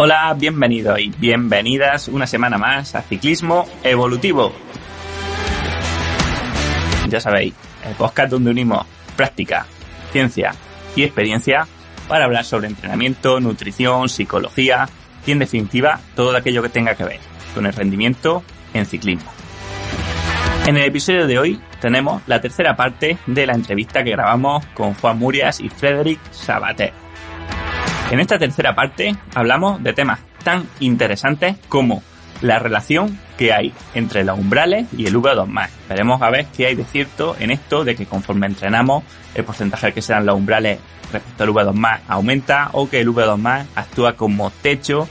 Hola, bienvenidos y bienvenidas una semana más a Ciclismo Evolutivo. Ya sabéis, el podcast donde unimos práctica, ciencia y experiencia para hablar sobre entrenamiento, nutrición, psicología y en definitiva todo aquello que tenga que ver con el rendimiento en ciclismo. En el episodio de hoy tenemos la tercera parte de la entrevista que grabamos con Juan Murias y Frédéric Sabater. En esta tercera parte hablamos de temas tan interesantes como la relación que hay entre los umbrales y el V2+. Veremos a ver qué hay de cierto en esto de que conforme entrenamos el porcentaje al que se dan los umbrales respecto al V2+ aumenta o que el V2+ actúa como techo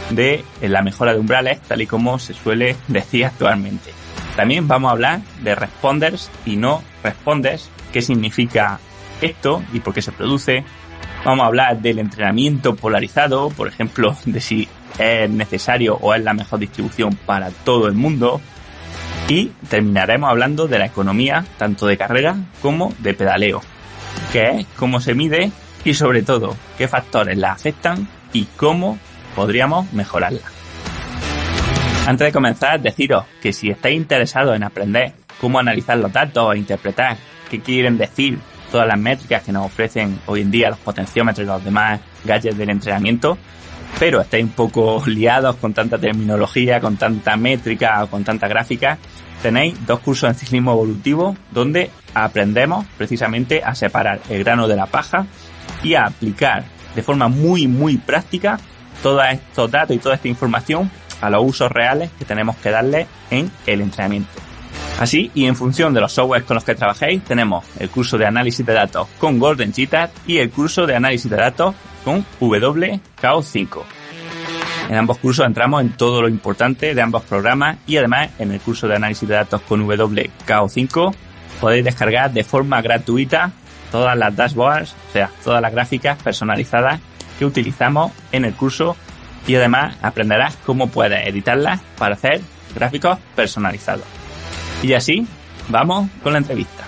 de la mejora de umbrales, tal y como se suele decir actualmente. También vamos a hablar de responders y no responders, qué significa esto y por qué se produce. Vamos a hablar del entrenamiento polarizado, por ejemplo, de si es necesario o es la mejor distribución para todo el mundo. Y terminaremos hablando de la economía, tanto de carrera como de pedaleo, qué es, cómo se mide y sobre todo qué factores la afectan y cómo podríamos mejorarla. Antes de comenzar, deciros que si estáis interesados en aprender cómo analizar los datos e interpretar qué quieren decir todas las métricas que nos ofrecen hoy en día los potenciómetros y los demás gadgets del entrenamiento, pero estáis un poco liados con tanta terminología, con tanta métrica o con tanta gráfica, tenéis 2 cursos en ciclismo evolutivo donde aprendemos precisamente a separar el grano de la paja y a aplicar de forma muy práctica todos estos datos y toda esta información a los usos reales que tenemos que darle en el entrenamiento. Así, y en función de los softwares con los que trabajéis, tenemos el curso de análisis de datos con Golden Cheetah y el curso de análisis de datos con WKO5. En ambos cursos entramos en todo lo importante de ambos programas y además en el curso de análisis de datos con WKO5 podéis descargar de forma gratuita todas las dashboards, o sea, todas las gráficas personalizadas que utilizamos en el curso y además aprenderás cómo puedes editarlas para hacer gráficos personalizados. Y así, vamos con la entrevista.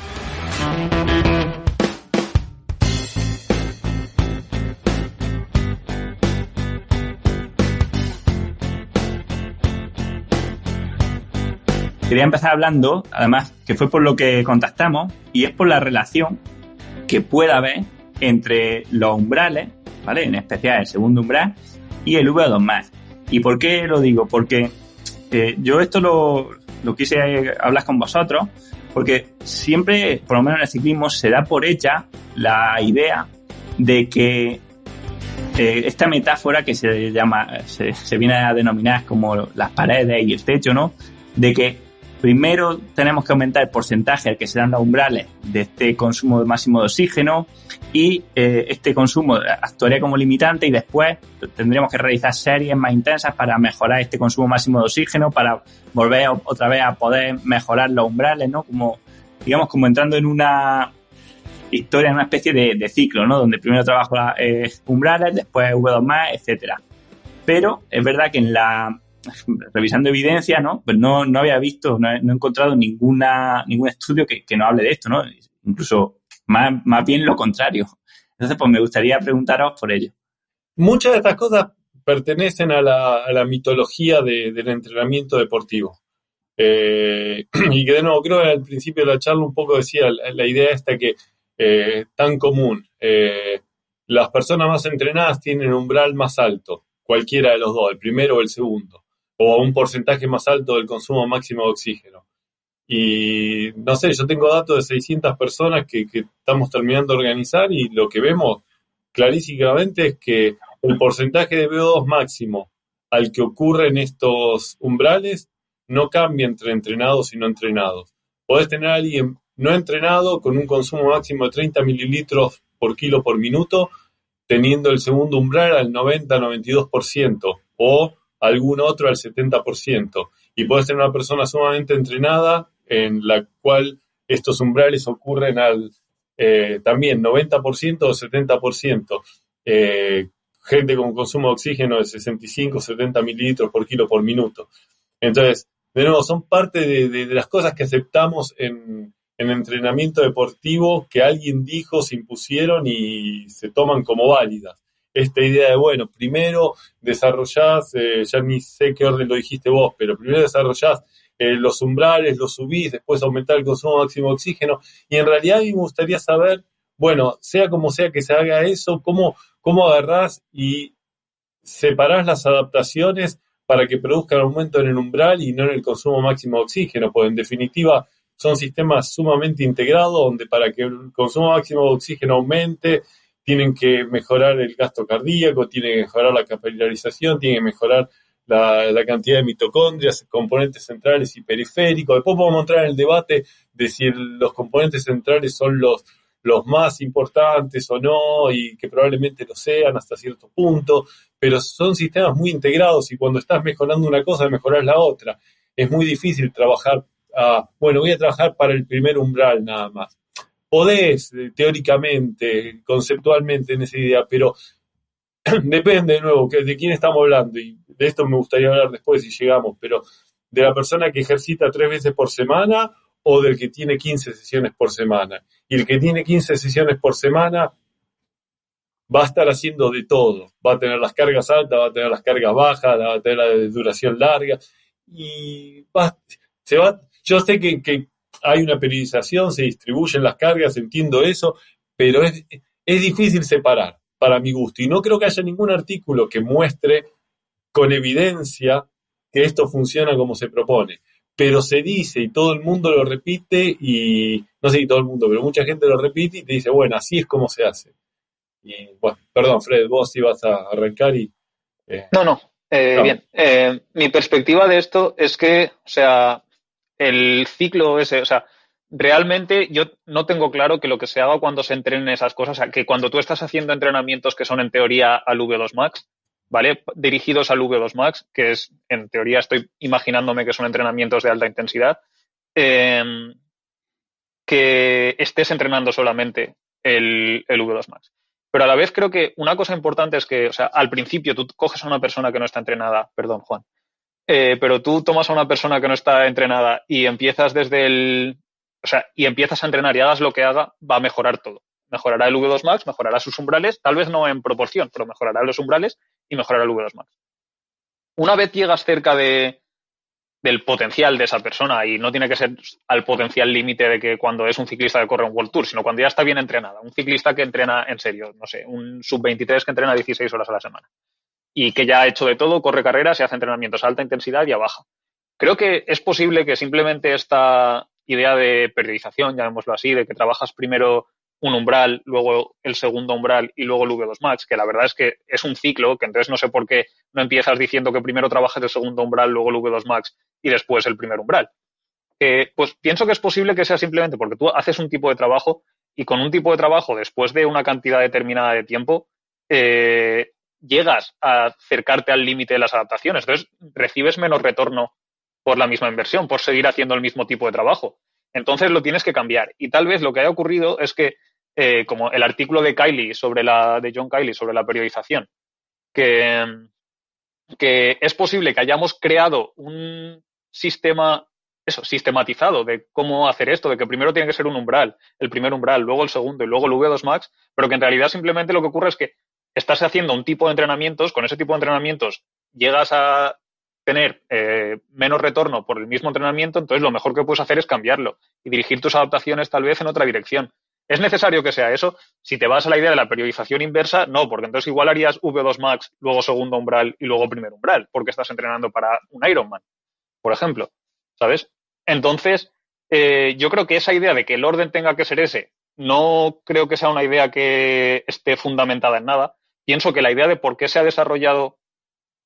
Quería empezar hablando, además, que fue por lo que contactamos, y es por la relación que puede haber entre los umbrales, ¿vale? En especial el segundo umbral, y el V2+. ¿Y por qué lo digo? Porque yo esto lo quise hablar con vosotros, porque siempre, por lo menos en el ciclismo, se da por hecha la idea de que esta metáfora que se llama, se viene a denominar como las paredes y el techo, ¿no? De que primero tenemos que aumentar el porcentaje al que se dan los umbrales de este consumo máximo de oxígeno y este consumo actuaría como limitante y después tendríamos que realizar series más intensas para mejorar este consumo máximo de oxígeno, para volver otra vez a poder mejorar los umbrales, ¿no? Como, digamos, como entrando en una historia, en una especie de ciclo, ¿no? Donde primero trabajo umbrales, después V2+, etcétera. Pero es verdad que revisando evidencia, ¿no? Pues no había visto, no he encontrado ningún estudio que nos hable de esto, ¿no? Incluso más bien lo contrario. Entonces, pues me gustaría preguntaros por ello. Muchas de estas cosas pertenecen a la mitología del entrenamiento deportivo. Y que de nuevo, creo que al principio de la charla un poco decía la idea esta que tan común. Las personas más entrenadas tienen un umbral más alto, cualquiera de los dos, el primero o el segundo, o un porcentaje más alto del consumo máximo de oxígeno. Y no sé, yo tengo datos de 600 personas que estamos terminando de organizar y lo que vemos clarísimamente es que el porcentaje de VO2 máximo al que ocurre en estos umbrales no cambia entre entrenados y no entrenados. Podés tener a alguien no entrenado con un consumo máximo de 30 mililitros por kilo por minuto, teniendo el segundo umbral al 90-92% o algún otro al 70%. Y podés tener una persona sumamente entrenada en la cual estos umbrales ocurren al también 90% o 70%. Gente con consumo de oxígeno de 65-70 mililitros por kilo por minuto. Entonces, de nuevo, son parte de las cosas que aceptamos en entrenamiento deportivo que alguien dijo, se impusieron y se toman como válidas. esta idea de, bueno, primero desarrollás, ya ni sé qué orden lo dijiste vos, pero primero desarrollás los umbrales, los subís, después aumentar el consumo máximo de oxígeno, y en realidad a mí me gustaría saber, bueno, sea como sea que se haga eso, cómo agarrás y separás las adaptaciones para que produzcan aumento en el umbral y no en el consumo máximo de oxígeno, pues en definitiva son sistemas sumamente integrados donde para que el consumo máximo de oxígeno aumente tienen que mejorar el gasto cardíaco, tienen que mejorar la capilarización, tienen que mejorar la cantidad de mitocondrias, componentes centrales y periféricos. Después podemos entrar en el debate de si los componentes centrales son los más importantes o no, y que probablemente lo sean hasta cierto punto, pero son sistemas muy integrados y cuando estás mejorando una cosa, mejorás la otra. Es muy difícil trabajar, bueno, voy a trabajar para el primer umbral nada más. Podés, teóricamente, conceptualmente en esa idea, pero depende de nuevo de quién estamos hablando, y de esto me gustaría hablar después si llegamos, pero de la persona que ejercita 3 veces por semana o del que tiene 15 sesiones por semana. Y el que tiene 15 sesiones por semana va a estar haciendo de todo. Va a tener las cargas altas, va a tener las cargas bajas, va a tener la de duración larga. Y yo sé que hay una periodización, se distribuyen las cargas, entiendo eso, pero es difícil separar, para mi gusto. Y no creo que haya ningún artículo que muestre con evidencia que esto funciona como se propone. Pero se dice y todo el mundo lo repite, y no sé si todo el mundo, pero mucha gente lo repite y te dice, bueno, así es como se hace. Y bueno, perdón, Fred, vos ibas a arrancar y... No, no. no. Bien. Mi perspectiva de esto es que, o sea, el ciclo ese, o sea, realmente yo no tengo claro que lo que se haga cuando se entrenen esas cosas, o sea, que cuando tú estás haciendo entrenamientos que son en teoría al V2 Max, ¿vale? Dirigidos al V2 Max, que es, en teoría estoy imaginándome que son entrenamientos de alta intensidad, eh, que estés entrenando solamente el V2 Max. Pero a la vez creo que una cosa importante es que, o sea, al principio tú coges a una persona que no está entrenada, perdón, Juan, pero tú tomas a una persona que no está entrenada y empiezas o sea, y empiezas a entrenar y hagas lo que haga, va a mejorar todo. Mejorará el V2 Max, mejorará sus umbrales, tal vez no en proporción, pero mejorará los umbrales y mejorará el V2 Max. Una vez llegas cerca del potencial de esa persona, y no tiene que ser al potencial límite de que cuando es un ciclista que corre un World Tour, sino cuando ya está bien entrenada, un ciclista que entrena en serio, no sé, un sub-23 que entrena 16 horas a la semana y que ya ha hecho de todo, corre carreras y hace entrenamientos a alta intensidad y a baja. Creo que es posible que simplemente esta idea de periodización, llamémoslo así, de que trabajas primero un umbral, luego el segundo umbral y luego el V2 Max, que la verdad es que es un ciclo, que entonces no sé por qué no empiezas diciendo que primero trabajas el segundo umbral, luego el V2 Max y después el primer umbral. Pues pienso que es posible que sea simplemente porque tú haces un tipo de trabajo y con un tipo de trabajo, después de una cantidad determinada de tiempo, llegas a acercarte al límite de las adaptaciones. Entonces, recibes menos retorno por la misma inversión, por seguir haciendo el mismo tipo de trabajo. Entonces, lo tienes que cambiar. Y tal vez lo que haya ocurrido es que, como el artículo de de John Kiley sobre la periodización, que es posible que hayamos creado un sistema sistematizado de cómo hacer esto, de que primero tiene que ser un umbral, el primer umbral, luego el segundo y luego el V2 Max, pero que en realidad simplemente lo que ocurre es que estás haciendo un tipo de entrenamientos, con ese tipo de entrenamientos llegas a tener menos retorno por el mismo entrenamiento, entonces lo mejor que puedes hacer es cambiarlo y dirigir tus adaptaciones tal vez en otra dirección. ¿Es necesario que sea eso? Si te vas a la idea de la periodización inversa, no, porque entonces igual harías V2 Max, luego segundo umbral y luego primer umbral, porque estás entrenando para un Ironman, por ejemplo, ¿sabes? Entonces, yo creo que esa idea de que el orden tenga que ser ese, no creo que sea una idea que esté fundamentada en nada. Pienso que la idea de por qué se ha desarrollado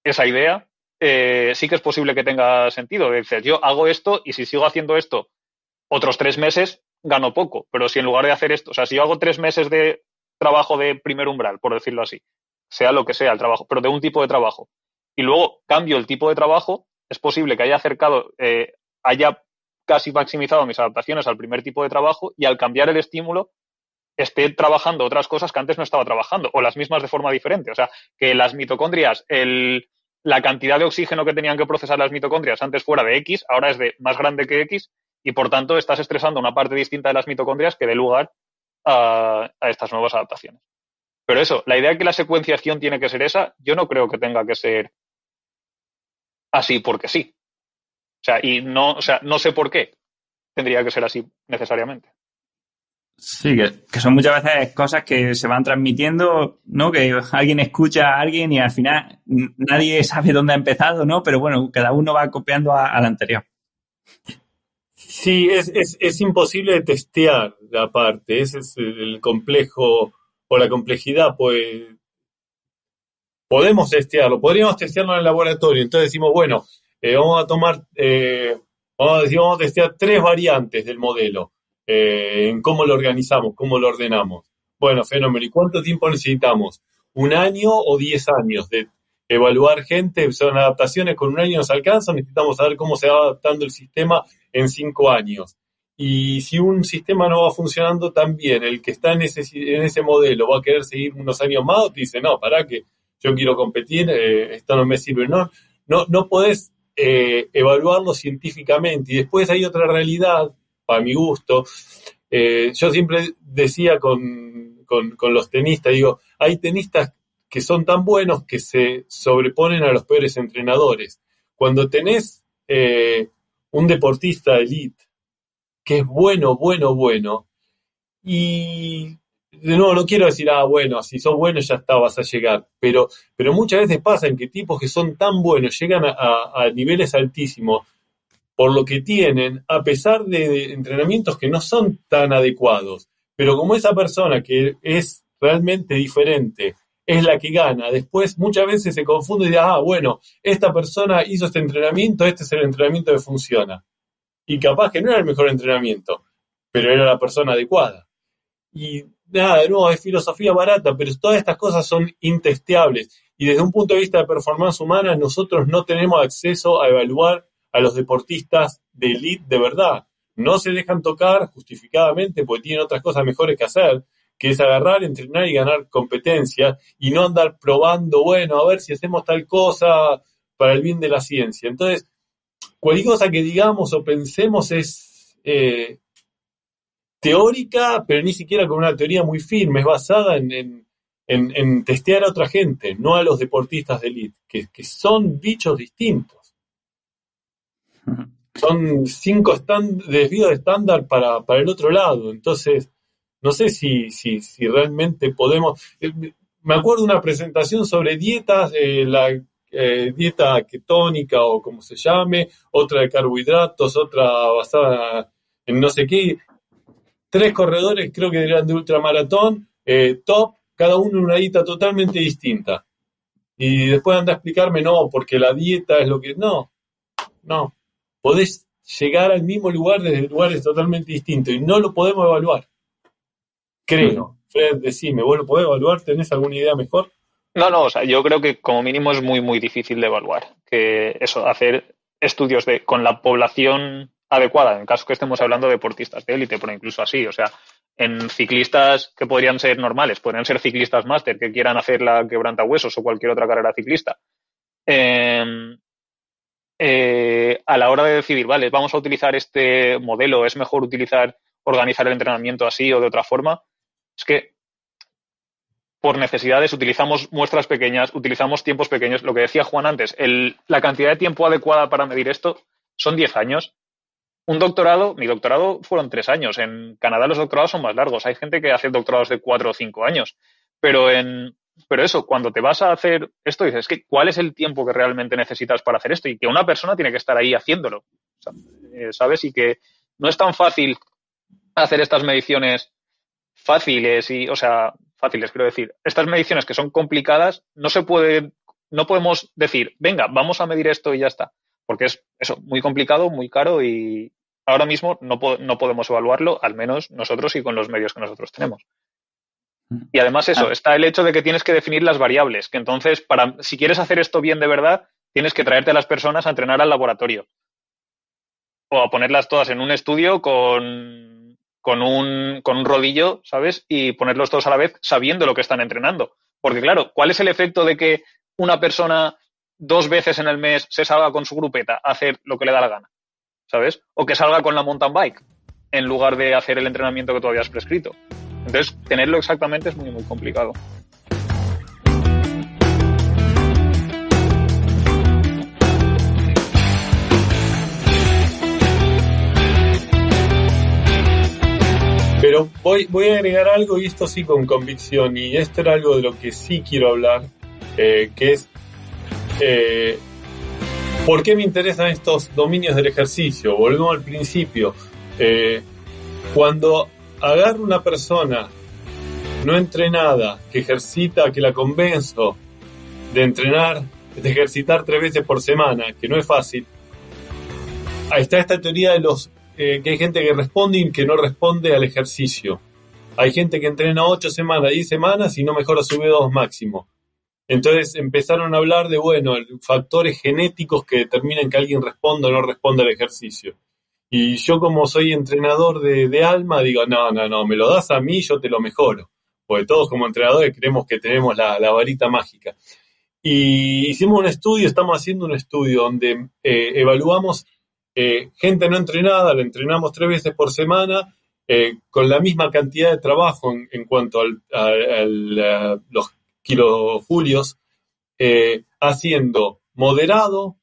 esa idea sí que es posible que tenga sentido. Dices, yo hago esto y si sigo haciendo esto otros 3 meses, gano poco. Pero si en lugar de hacer esto, o sea, si yo hago 3 meses de trabajo de primer umbral, por decirlo así, sea lo que sea el trabajo, pero de un tipo de trabajo, y luego cambio el tipo de trabajo, es posible que haya casi maximizado mis adaptaciones al primer tipo de trabajo y al cambiar el estímulo esté trabajando otras cosas que antes no estaba trabajando, o las mismas de forma diferente. O sea, que las mitocondrias, la cantidad de oxígeno que tenían que procesar las mitocondrias antes fuera de X, ahora es de más grande que X, y por tanto estás estresando una parte distinta de las mitocondrias que dé lugar a estas nuevas adaptaciones. Pero eso, la idea de que la secuenciación tiene que ser esa, yo no creo que tenga que ser así porque sí. O sea, no sé por qué tendría que ser así necesariamente. Sí, que son muchas veces cosas que se van transmitiendo, ¿no? Que alguien escucha a alguien y al final nadie sabe dónde ha empezado, ¿no? Pero bueno, cada uno va copiando al anterior. Sí, es imposible de testear la parte, ese es el complejo o la complejidad, pues podemos testearlo, podríamos testearlo en el laboratorio, entonces decimos, bueno, vamos a tomar, vamos a testear 3 variantes del modelo, en cómo lo organizamos, cómo lo ordenamos. Bueno, fenómeno, ¿y cuánto tiempo necesitamos? ¿1 año o 10 años de evaluar gente? Son adaptaciones, con 1 año nos alcanza, necesitamos saber cómo se va adaptando el sistema en 5 años. Y si un sistema no va funcionando tan bien, el que está en ese modelo va a querer seguir unos años más, o te dice, no, para que yo quiero competir, esto no me sirve. No podés evaluarlo científicamente. Y después hay otra realidad, para mi gusto. Yo siempre decía con los tenistas, digo, hay tenistas que son tan buenos que se sobreponen a los peores entrenadores. Cuando tenés un deportista de elite que es bueno, bueno, bueno, y de nuevo, no quiero decir, bueno, si sos bueno ya está, vas a llegar. Pero muchas veces pasa en que tipos que son tan buenos llegan a niveles altísimos por lo que tienen, a pesar de entrenamientos que no son tan adecuados. Pero como esa persona que es realmente diferente es la que gana, después muchas veces se confunde y dice, bueno, esta persona hizo este entrenamiento, este es el entrenamiento que funciona. Y capaz que no era el mejor entrenamiento, pero era la persona adecuada. Y nada, de nuevo, es filosofía barata, pero todas estas cosas son intesteables. Y desde un punto de vista de performance humana, nosotros no tenemos acceso a evaluar a los deportistas de elite de verdad. No se dejan tocar justificadamente porque tienen otras cosas mejores que hacer, que es agarrar, entrenar y ganar competencias y no andar probando, bueno, a ver si hacemos tal cosa para el bien de la ciencia. Entonces, cualquier cosa que digamos o pensemos es teórica, pero ni siquiera con una teoría muy firme, es basada en testear a otra gente, no a los deportistas de élite, que son bichos distintos. Son 5 desvíos de estándar para el otro lado. Entonces, no sé si realmente podemos. Me acuerdo de una presentación sobre dietas, la dieta ketónica o como se llame, otra de carbohidratos, otra basada en no sé qué. 3 corredores, creo que eran de ultramaratón, top, cada uno en una dieta totalmente distinta. Y después anda a explicarme, no, porque la dieta es lo que. No. Podés llegar al mismo lugar desde lugares totalmente distintos y no lo podemos evaluar. Creo. Fred, decime, ¿vos lo podés evaluar? ¿Tenés alguna idea mejor? No, o sea, yo creo que como mínimo es muy, muy difícil de evaluar. Que eso, hacer estudios con la población adecuada, en el caso que estemos hablando de deportistas de élite, pero incluso así, o sea, en ciclistas que podrían ser normales, podrían ser ciclistas máster que quieran hacer la quebrantahuesos o cualquier otra carrera ciclista. A la hora de decidir, vale, vamos a utilizar este modelo, es mejor organizar el entrenamiento así o de otra forma, es que por necesidades utilizamos muestras pequeñas, utilizamos tiempos pequeños. Lo que decía Juan antes, la cantidad de tiempo adecuada para medir esto son 10 años. Un doctorado, mi doctorado fueron 3 años. En Canadá los doctorados son más largos. Hay gente que hace doctorados de 4 o 5 años. Pero eso, cuando te vas a hacer esto, dices, ¿cuál es el tiempo que realmente necesitas para hacer esto? Y que una persona tiene que estar ahí haciéndolo. O sea, ¿sabes? Y que no es tan fácil hacer estas mediciones fáciles fáciles, quiero decir. Estas mediciones que son complicadas, no podemos decir, venga, vamos a medir esto y ya está. Porque es eso, muy complicado, muy caro y ahora mismo no podemos evaluarlo, al menos nosotros y con los medios que nosotros tenemos. Y además está el hecho de que tienes que definir las variables, que entonces, si quieres hacer esto bien de verdad, tienes que traerte a las personas a entrenar al laboratorio. O a ponerlas todas en un estudio con un rodillo, ¿sabes? Y ponerlos todos a la vez sabiendo lo que están entrenando. Porque claro, ¿cuál es el efecto de que una persona 2 veces en el mes se salga con su grupeta a hacer lo que le da la gana? ¿Sabes? O que salga con la mountain bike en lugar de hacer el entrenamiento que tú habías prescrito. Entonces, tenerlo exactamente es muy, muy complicado. Pero voy a agregar algo, y esto sí con convicción, y esto era algo de lo que sí quiero hablar, que es ¿por qué me interesan estos dominios del ejercicio? Volvemos al principio. Cuando agarro una persona no entrenada, que ejercita, que la convenzo de entrenar, de ejercitar 3 veces por semana, que no es fácil, ahí está esta teoría de que hay gente que responde y que no responde al ejercicio. Hay gente que entrena 8 semanas, 10 semanas y no mejora su V2 máximo. Entonces empezaron a hablar de, factores genéticos que determinan que alguien responda o no responda al ejercicio. Y yo, como soy entrenador de alma, digo, no, me lo das a mí, yo te lo mejoro. Porque todos como entrenadores creemos que tenemos la varita mágica. Y hicimos un estudio, estamos haciendo un estudio donde evaluamos gente no entrenada, la entrenamos 3 veces por semana, con la misma cantidad de trabajo en cuanto a los kilojulios, haciendo moderado,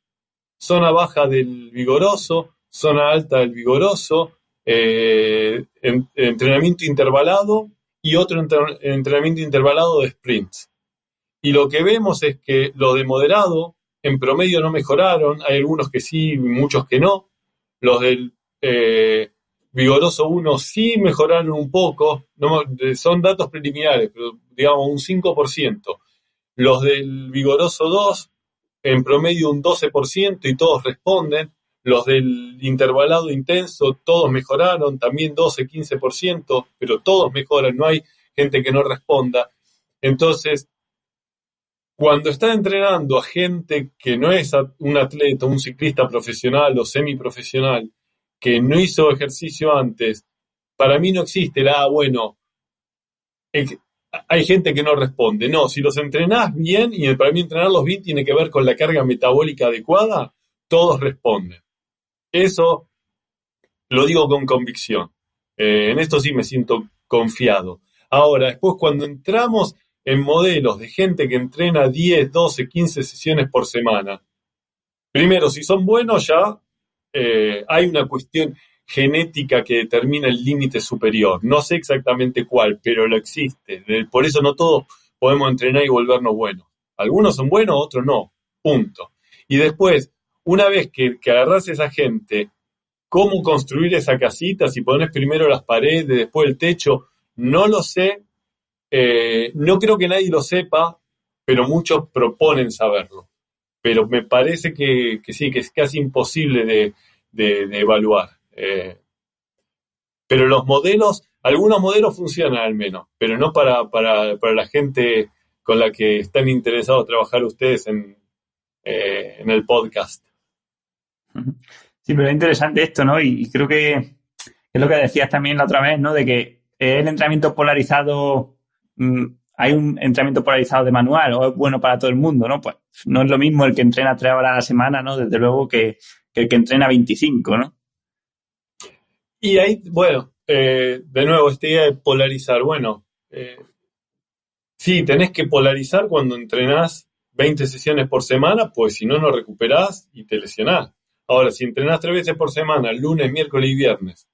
zona baja del vigoroso, zona alta del vigoroso, entrenamiento intervalado y otro entrenamiento intervalado de sprints. Y lo que vemos es que los de moderado en promedio no mejoraron, hay algunos que sí, muchos que no. Los del vigoroso 1 sí mejoraron un poco, no, son datos preliminares, pero digamos un 5%. Los del vigoroso 2 en promedio un 12% y todos responden. Los del intervalado intenso todos mejoraron, también 12-15%, pero todos mejoran, no hay gente que no responda. Entonces, cuando está entrenando a gente que no es un atleta, un ciclista profesional o semiprofesional, que no hizo ejercicio antes, para mí no existe hay gente que no responde. No, si los entrenás bien, y para mí entrenarlos bien tiene que ver con la carga metabólica adecuada, todos responden. Eso lo digo con convicción. En esto sí me siento confiado. Ahora, después cuando entramos en modelos de gente que entrena 10, 12, 15 sesiones por semana, primero, si son buenos ya hay una cuestión genética que determina el límite superior. No sé exactamente cuál, pero lo existe. Por eso no todos podemos entrenar y volvernos buenos. Algunos son buenos, otros no. Punto. Y después, una vez que agarrás a esa gente, cómo construir esa casita, si pones primero las paredes, después el techo, no lo sé. No creo que nadie lo sepa, pero muchos proponen saberlo. Pero me parece que sí, que es casi imposible de evaluar. Pero los modelos, algunos modelos funcionan al menos, pero no para la gente con la que están interesados trabajar ustedes en el podcast. Sí, pero es interesante esto, ¿no? Y creo que es lo que decías también la otra vez, ¿no? De que el entrenamiento polarizado, hay un entrenamiento polarizado de manual, o es bueno para todo el mundo, ¿no? Pues no es lo mismo el que entrena 3 horas a la semana, ¿no? Desde luego que el que entrena 25, ¿no? Y ahí, de nuevo, esta idea de polarizar. Sí, tenés que polarizar cuando entrenás 20 sesiones por semana, pues si no, no recuperás y te lesionás. Ahora, si entrenás 3 veces por semana, lunes, miércoles y viernes,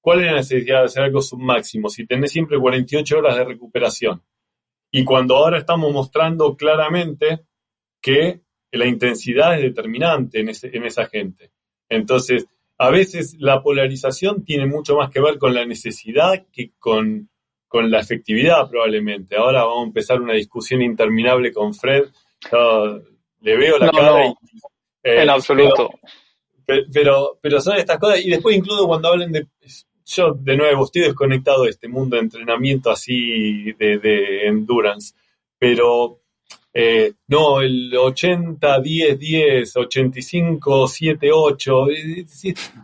¿cuál es la necesidad de hacer algo submáximo si tenés siempre 48 horas de recuperación? Y cuando ahora estamos mostrando claramente que la intensidad es determinante en esa gente. Entonces, a veces la polarización tiene mucho más que ver con la necesidad que con la efectividad, probablemente. Ahora vamos a empezar una discusión interminable con Fred. Yo le veo la cara. No, en absoluto. Pero son estas cosas. Y después, incluso cuando hablen de... Yo, de nuevo, estoy desconectado de este mundo de entrenamiento así de endurance. Pero... no, el 80-10-10, 85-7-8,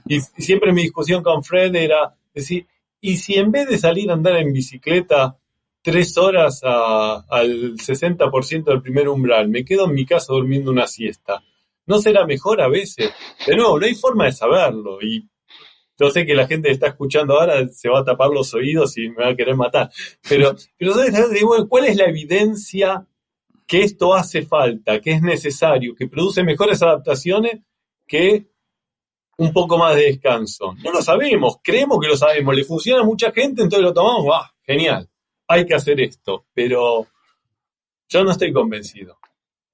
y siempre mi discusión con Fred era decir, ¿y si en vez de salir a andar en bicicleta 3 horas al 60% del primer umbral, me quedo en mi casa durmiendo una siesta? ¿No será mejor a veces? De nuevo, no hay forma de saberlo, y Yo sé que la gente que está escuchando ahora se va a tapar los oídos y me va a querer matar. Pero ¿sabes? ¿Cuál es la evidencia que esto hace falta, que es necesario, que produce mejores adaptaciones que un poco más de descanso? No lo sabemos, creemos que lo sabemos, le funciona a mucha gente, entonces lo tomamos, genial, hay que hacer esto, pero yo no estoy convencido.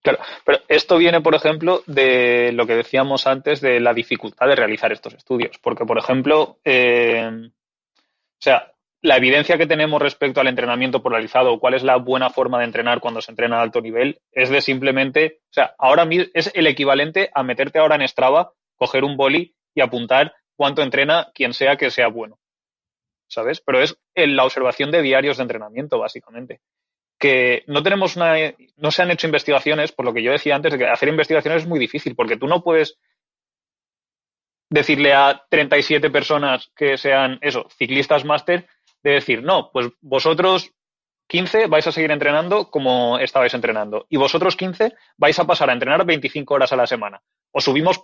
Claro, pero esto viene, por ejemplo, de lo que decíamos antes de la dificultad de realizar estos estudios. Porque, por ejemplo, o sea, la evidencia que tenemos respecto al entrenamiento polarizado, o cuál es la buena forma de entrenar cuando se entrena a alto nivel, es de simplemente, o sea, ahora mismo es el equivalente a meterte ahora en Strava, coger un boli y apuntar cuánto entrena quien sea que sea bueno, ¿sabes? Pero es la observación de diarios de entrenamiento, básicamente. Que no tenemos no se han hecho investigaciones, por lo que yo decía antes, de que hacer investigaciones es muy difícil, porque tú no puedes decirle a 37 personas que sean, ciclistas máster, de decir, no, pues vosotros 15 vais a seguir entrenando como estabais entrenando, y vosotros 15 vais a pasar a entrenar 25 horas a la semana. Os subimos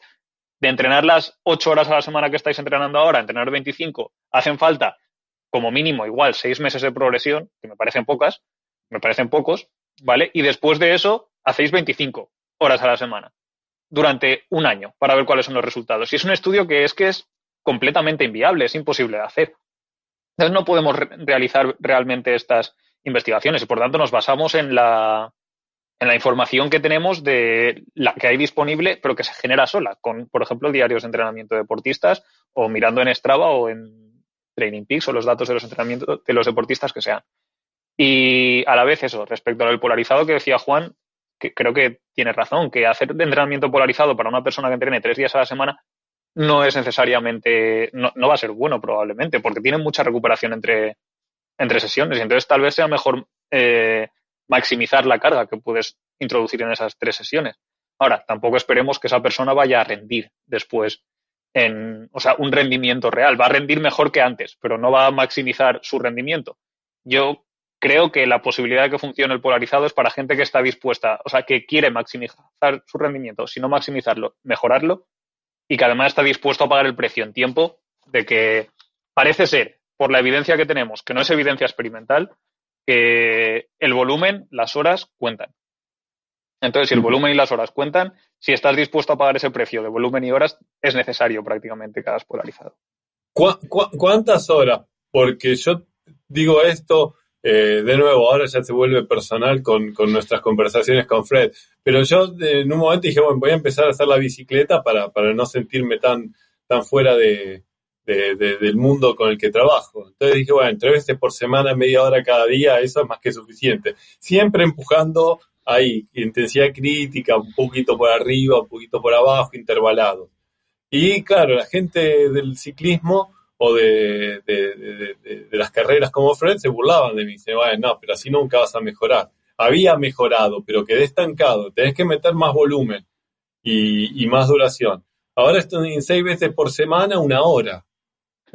de entrenar las 8 horas a la semana que estáis entrenando ahora, a entrenar 25, hacen falta como mínimo igual 6 meses de progresión, que me parecen pocos, ¿vale? Y después de eso hacéis 25 horas a la semana durante un año para ver cuáles son los resultados. Y es un estudio que es completamente inviable, es imposible de hacer. Entonces no podemos realizar realmente estas investigaciones y por tanto nos basamos en la información que tenemos de la que hay disponible, pero que se genera sola, con, por ejemplo, diarios de entrenamiento de deportistas o mirando en Strava o en Training Peaks o los datos de los entrenamientos de los deportistas que sean. Y a la vez respecto al polarizado que decía Juan, que creo que tiene razón, que hacer de entrenamiento polarizado para una persona que entrene 3 días a la semana no es necesariamente, no va a ser bueno probablemente, porque tiene mucha recuperación entre sesiones y entonces tal vez sea mejor maximizar la carga que puedes introducir en esas 3 sesiones. Ahora, tampoco esperemos que esa persona vaya a rendir después un rendimiento real. Va a rendir mejor que antes, pero no va a maximizar su rendimiento. Yo creo que la posibilidad de que funcione el polarizado es para gente que está dispuesta, que quiere maximizar su rendimiento, si no maximizarlo, mejorarlo, y que además está dispuesto a pagar el precio en tiempo de que parece ser, por la evidencia que tenemos, que no es evidencia experimental, que el volumen, las horas cuentan. Entonces, si el volumen y las horas cuentan, si estás dispuesto a pagar ese precio de volumen y horas, es necesario prácticamente que hagas polarizado. ¿Cuántas horas? Porque yo digo esto, de nuevo, ahora ya se vuelve personal con nuestras conversaciones con Fred, pero yo en un momento dije, bueno, voy a empezar a hacer la bicicleta para no sentirme tan fuera del mundo con el que trabajo. Entonces dije, bueno, 3 veces por semana, media hora cada día, eso es más que suficiente. Siempre empujando ahí, intensidad crítica, un poquito por arriba, un poquito por abajo, intervalado. Y claro, la gente del ciclismo o de las carreras como Fred se burlaban de mí. Dicen, bueno, no, pero así nunca vas a mejorar. Había mejorado, pero quedé estancado. Tenés que meter más volumen y más duración. Ahora estoy en 6 veces por semana, 1 hora.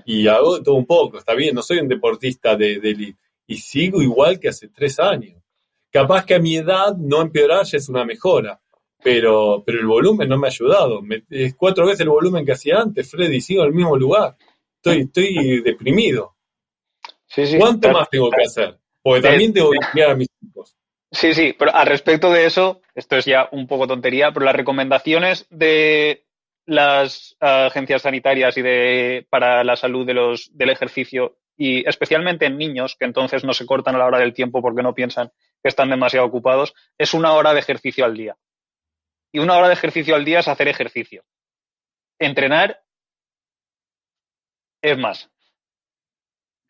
Y hago todo un poco, está bien, no soy un deportista de elite. Y sigo igual que hace 3 años. Capaz que a mi edad no empeorar ya es una mejora. Pero el volumen no me ha ayudado. Es 4 veces el volumen que hacía antes, Freddy, sigo en el mismo lugar. Estoy deprimido. Sí, ¿Cuánto más tengo que hacer? Porque también tengo que criar a mis hijos. Sí, pero al respecto de eso, esto es ya un poco tontería, pero las recomendaciones de las agencias sanitarias y para la salud del ejercicio, y especialmente en niños, que entonces no se cortan a la hora del tiempo porque no piensan que están demasiado ocupados, es 1 hora de ejercicio al día. Y 1 hora de ejercicio al día es hacer ejercicio. Entrenar es más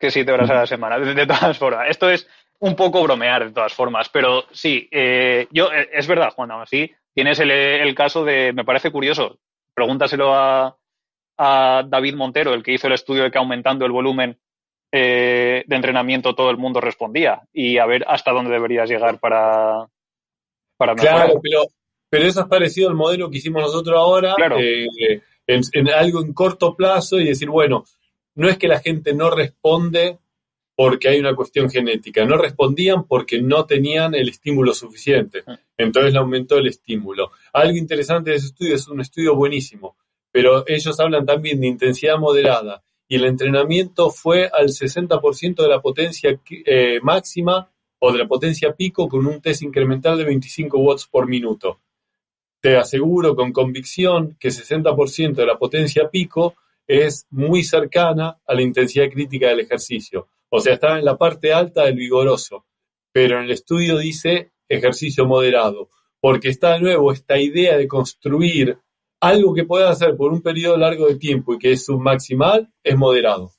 que 7 horas a la semana, de todas formas. Esto es un poco bromear, de todas formas, pero sí, es verdad, Juan, aún así, tienes el caso de, me parece curioso, pregúntaselo a David Montero, el que hizo el estudio de que aumentando el volumen de entrenamiento todo el mundo respondía, y a ver hasta dónde deberías llegar para mejorar. Claro, pero eso es parecido al modelo que hicimos nosotros ahora, Claro. en algo en corto plazo y decir, bueno, no es que la gente no responde porque hay una cuestión genética, no respondían porque no tenían el estímulo suficiente, entonces le aumentó el estímulo. Algo interesante de ese estudio, es un estudio buenísimo, pero ellos hablan también de intensidad moderada, y el entrenamiento fue al 60% de la potencia máxima o de la potencia pico con un test incremental de 25 watts por minuto. Te aseguro con convicción que 60% de la potencia pico es muy cercana a la intensidad crítica del ejercicio. O sea, está en la parte alta del vigoroso, pero en el estudio dice ejercicio moderado, porque está de nuevo esta idea de construir algo que puedas hacer por un periodo largo de tiempo y que es submaximal, es moderado.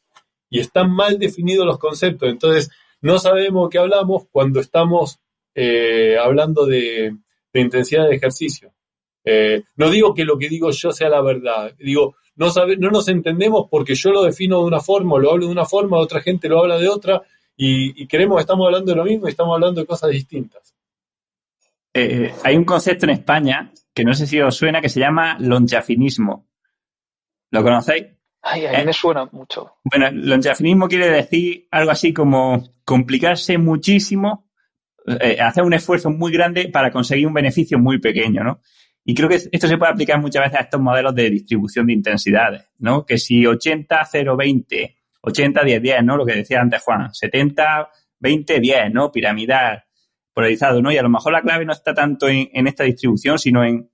Y están mal definidos los conceptos, entonces no sabemos qué hablamos cuando estamos hablando de intensidad de ejercicio. No digo que lo que digo yo sea la verdad, digo, no nos entendemos porque yo lo defino de una forma, o lo hablo de una forma, otra gente lo habla de otra, y creemos que estamos hablando de lo mismo y estamos hablando de cosas distintas. Hay un concepto en España que no sé si os suena, que se llama longevinismo. ¿Lo conocéis? Ay, a mí me suena mucho. Bueno, longevinismo quiere decir algo así como complicarse muchísimo, hacer un esfuerzo muy grande para conseguir un beneficio muy pequeño, ¿no? Y creo que esto se puede aplicar muchas veces a estos modelos de distribución de intensidades, ¿no? Que si 80, 0, 20, 80, 10, 10, ¿no? Lo que decía antes Juan, 70, 20, 10, ¿no? Piramidal, polarizado, ¿no? Y a lo mejor la clave no está tanto en esta distribución, sino en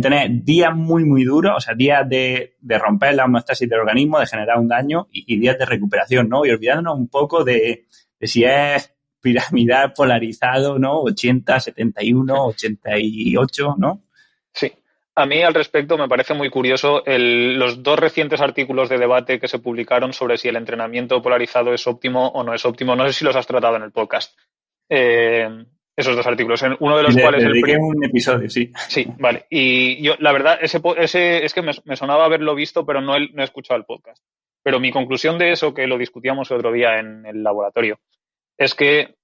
tener días muy, muy duros, o sea, días de romper la homeostasis del organismo, de generar un daño, y días de recuperación, ¿no? Y olvidándonos un poco de si es piramidal polarizado, ¿no? 80, 71, 88, ¿no? Sí. A mí, al respecto, me parece muy curioso los dos recientes artículos de debate que se publicaron sobre si el entrenamiento polarizado es óptimo o no es óptimo. No sé si los has tratado en el podcast. Esos dos artículos. Uno de los cuales... Le dediqué un episodio, sí. Sí, vale. Y yo, la verdad, ese es que me sonaba haberlo visto, pero no he escuchado el podcast. Pero mi conclusión de eso, que lo discutíamos el otro día en el laboratorio, es que,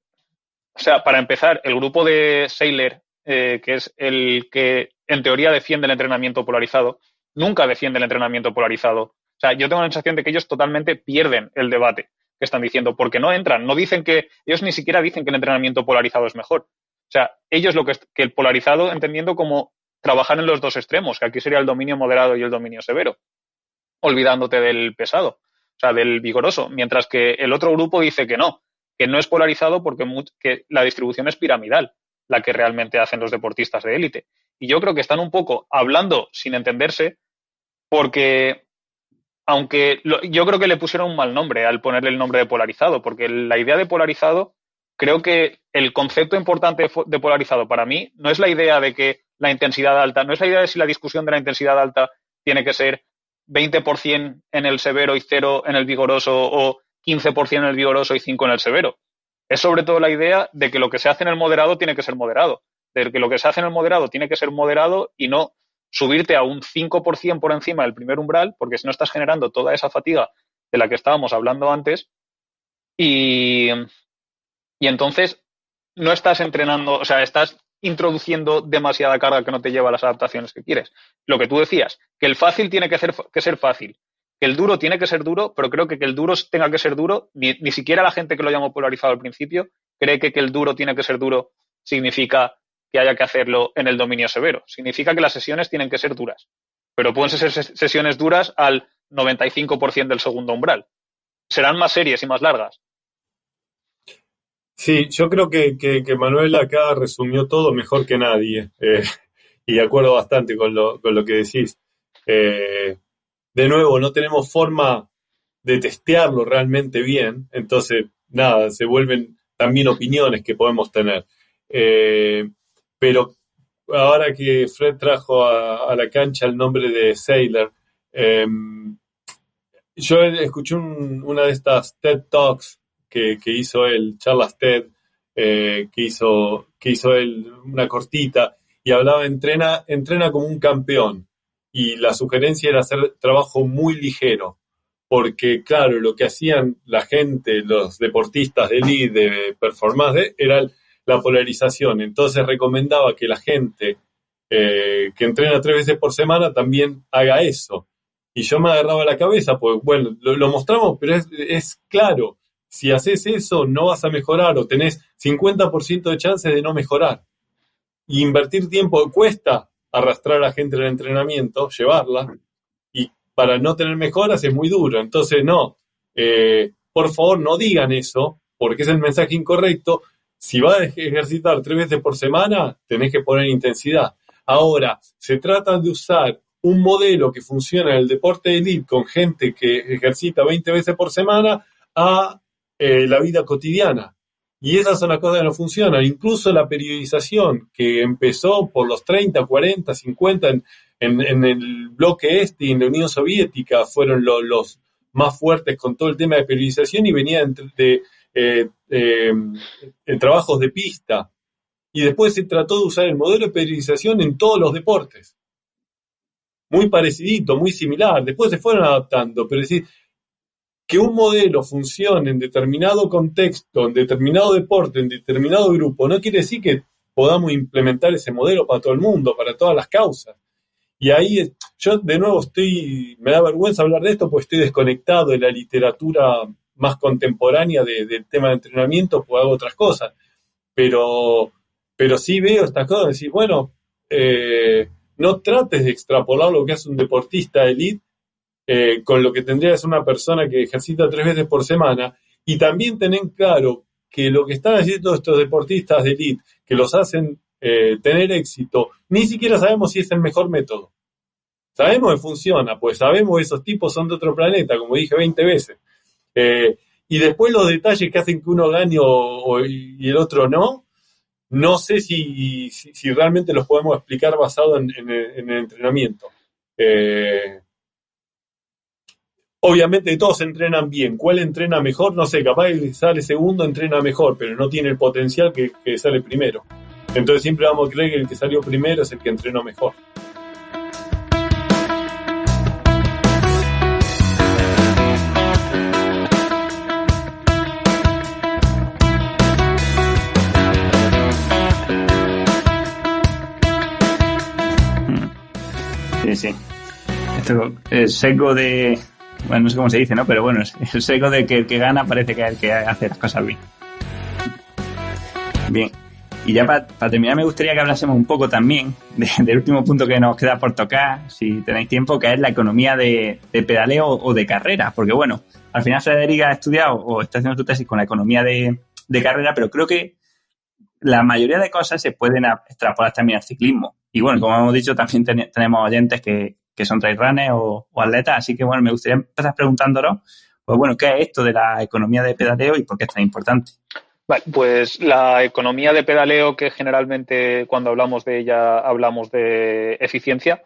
o sea, para empezar, el grupo de Seiler, que es el que en teoría defiende el entrenamiento polarizado, nunca defiende el entrenamiento polarizado. O sea, yo tengo la sensación de que ellos totalmente pierden el debate que están diciendo, porque no entran, no dicen ellos ni siquiera dicen que el entrenamiento polarizado es mejor. O sea, ellos que el polarizado entendiendo como trabajar en los dos extremos, que aquí sería el dominio moderado y el dominio severo, olvidándote del pesado, o sea, del vigoroso, mientras que el otro grupo dice que no es polarizado porque que la distribución es piramidal, la que realmente hacen los deportistas de élite. Y yo creo que están un poco hablando sin entenderse porque, aunque yo creo que le pusieron un mal nombre al ponerle el nombre de polarizado, porque la idea de polarizado, creo que el concepto importante de polarizado para mí no es la idea de que la intensidad alta, no es la idea de si la discusión de la intensidad alta tiene que ser 20% en el severo y 0 en el vigoroso o 15% en el vigoroso y 5 en el severo. Es sobre todo la idea de que lo que se hace en el moderado tiene que ser moderado, de que lo que se hace en el moderado tiene que ser moderado y no subirte a un 5% por encima del primer umbral, porque si no estás generando toda esa fatiga de la que estábamos hablando antes y entonces no estás entrenando, o sea, estás introduciendo demasiada carga que no te lleva a las adaptaciones que quieres. Lo que tú decías, que el fácil tiene que ser fácil, que el duro tiene que ser duro, pero creo que el duro tenga que ser duro, ni siquiera la gente que lo llamó polarizado al principio cree que el duro tiene que ser duro significa que haya que hacerlo en el dominio severo. Significa que las sesiones tienen que ser duras, pero pueden ser sesiones duras al 95% del segundo umbral. Serán más serias y más largas. Sí, yo creo que Manuel acá resumió todo mejor que nadie, y de acuerdo bastante con lo que decís. De nuevo, no tenemos forma de testearlo realmente bien, entonces, nada, se vuelven también opiniones que podemos tener. Pero ahora que Fred trajo a la cancha el nombre de Seiler, yo escuché una de estas TED Talks que hizo él, charlas TED, que hizo él, una cortita, y hablaba, entrena como un campeón. Y la sugerencia era hacer trabajo muy ligero, porque claro, lo que hacían la gente, los deportistas de elite, de performance, era la polarización. Entonces recomendaba que la gente que entrena 3 veces por semana también haga eso. Y yo me agarraba la cabeza, pues bueno, lo mostramos, pero es claro, si haces eso no vas a mejorar o tenés 50% de chances de no mejorar. Y invertir tiempo cuesta arrastrar a la gente al entrenamiento, llevarla, para no tener mejoras es muy duro. Entonces, no, por favor no digan eso, porque es el mensaje incorrecto. Si vas a ejercitar 3 veces por semana, tenés que poner intensidad. Ahora, se trata de usar un modelo que funciona en el deporte de elite con gente que ejercita 20 veces por semana a la vida cotidiana. Y esas son las cosas que no funcionan. Incluso la periodización que empezó por los 30, 40, 50 en el bloque este y en la Unión Soviética fueron los más fuertes con todo el tema de periodización y venían de trabajos de pista. Y después se trató de usar el modelo de periodización en todos los deportes. Muy parecidito, muy similar. Después se fueron adaptando, pero es decir, que un modelo funcione en determinado contexto, en determinado deporte, en determinado grupo, no quiere decir que podamos implementar ese modelo para todo el mundo, para todas las causas. Y ahí yo de nuevo me da vergüenza hablar de esto porque estoy desconectado de la literatura más contemporánea del tema de entrenamiento, pues hago otras cosas. Pero sí veo estas cosas, decir, bueno, no trates de extrapolar lo que hace un deportista de elite con lo que tendría que ser una persona que ejercita 3 veces por semana, y también tener claro que lo que están haciendo estos deportistas de elite, que los hacen tener éxito, ni siquiera sabemos si es el mejor método. Sabemos que funciona, pues sabemos que esos tipos son de otro planeta, como dije 20 veces. Y después los detalles que hacen que uno gane y el otro no sé si realmente los podemos explicar basado en el entrenamiento. Obviamente todos entrenan bien. ¿Cuál entrena mejor? No sé, capaz que sale segundo entrena mejor, pero no tiene el potencial que sale primero. Entonces siempre vamos a creer que el que salió primero es el que entrenó mejor. Sí. Esto es seco de... Bueno, no sé cómo se dice, ¿no? Pero bueno, el seco de que el que gana parece que es el que hace las cosas bien. Bien. Y ya para terminar me gustaría que hablásemos un poco también del último punto que nos queda por tocar, si tenéis tiempo, que es la economía de pedaleo o de carrera. Porque bueno, al final Federica ha estudiado o está haciendo su tesis con la economía de carrera, pero creo que la mayoría de cosas se pueden extrapolar también al ciclismo. Y bueno, como hemos dicho, también tenemos oyentes que son trail runners o atletas, así que bueno, me gustaría empezar preguntándonos, pues bueno, ¿qué es esto de la economía de pedaleo y por qué es tan importante? Vale, pues la economía de pedaleo, que generalmente cuando hablamos de ella hablamos de eficiencia,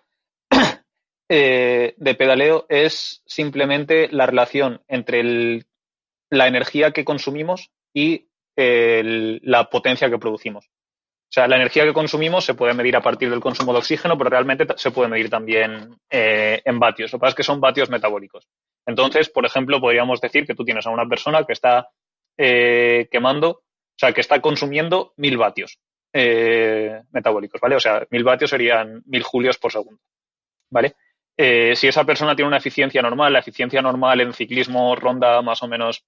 de pedaleo es simplemente la relación entre la energía que consumimos y la potencia que producimos. O sea, la energía que consumimos se puede medir a partir del consumo de oxígeno, pero realmente se puede medir también en vatios. Lo que pasa es que son vatios metabólicos. Entonces, por ejemplo, podríamos decir que tú tienes a una persona que está quemando, o sea, que está consumiendo 1000 vatios metabólicos, ¿vale? O sea, 1000 vatios serían 1000 julios por segundo, ¿vale? Si esa persona tiene una eficiencia normal, la eficiencia normal en ciclismo ronda más o menos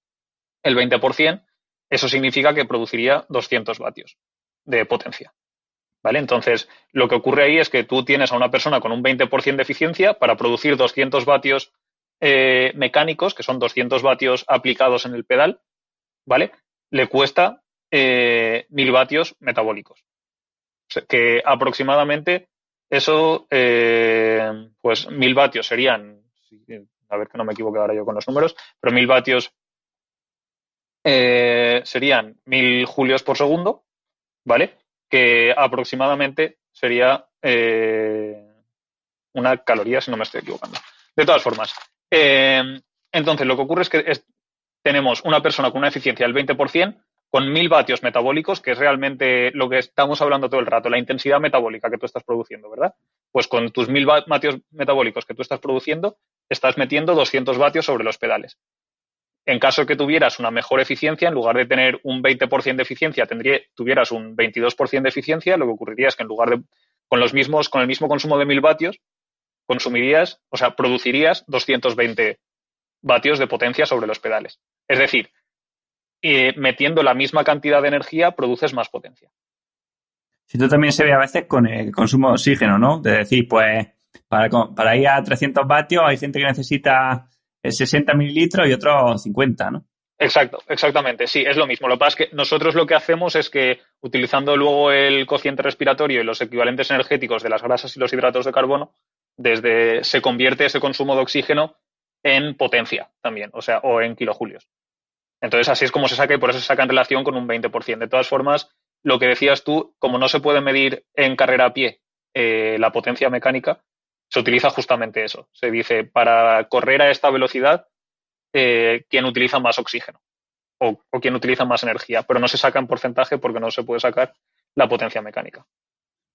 el 20%, eso significa que produciría 200 vatios de potencia, ¿vale? Entonces, lo que ocurre ahí es que tú tienes a una persona con un 20% de eficiencia para producir 200 vatios mecánicos, que son 200 vatios aplicados en el pedal, ¿vale? Le cuesta 1000 vatios metabólicos. O sea, que aproximadamente eso, pues 1000 vatios serían, a ver que no me equivoque ahora yo con los números, pero 1000 vatios serían 1000 julios por segundo, ¿vale? Que aproximadamente sería una caloría, si no me estoy equivocando. De todas formas, entonces lo que ocurre es que tenemos una persona con una eficiencia del 20%, con 1000 vatios metabólicos, que es realmente lo que estamos hablando todo el rato, la intensidad metabólica que tú estás produciendo, ¿verdad? Pues con tus 1000 vatios metabólicos que tú estás produciendo, estás metiendo 200 vatios sobre los pedales. En caso de que tuvieras una mejor eficiencia, en lugar de tener un 20% de eficiencia, tuvieras un 22% de eficiencia, lo que ocurriría es que en lugar de, con el mismo consumo de 1000 vatios, producirías 220 vatios de potencia sobre los pedales. Es decir, metiendo la misma cantidad de energía, produces más potencia. Esto también se ve a veces con el consumo de oxígeno, ¿no? De decir, pues Para ir a 300 vatios hay gente que necesita 60 mililitros y otros 50, ¿no? Exacto, exactamente, sí, es lo mismo. Lo que pasa es que nosotros lo que hacemos es que, utilizando luego el cociente respiratorio y los equivalentes energéticos de las grasas y los hidratos de carbono, se convierte ese consumo de oxígeno en potencia también, o sea, o en kilojulios. Entonces, así es como se saca y por eso se saca en relación con un 20%. De todas formas, lo que decías tú, como no se puede medir en carrera a pie la potencia mecánica, se utiliza justamente eso. Se dice, para correr a esta velocidad, quién utiliza más oxígeno o quién utiliza más energía, pero no se saca en porcentaje porque no se puede sacar la potencia mecánica.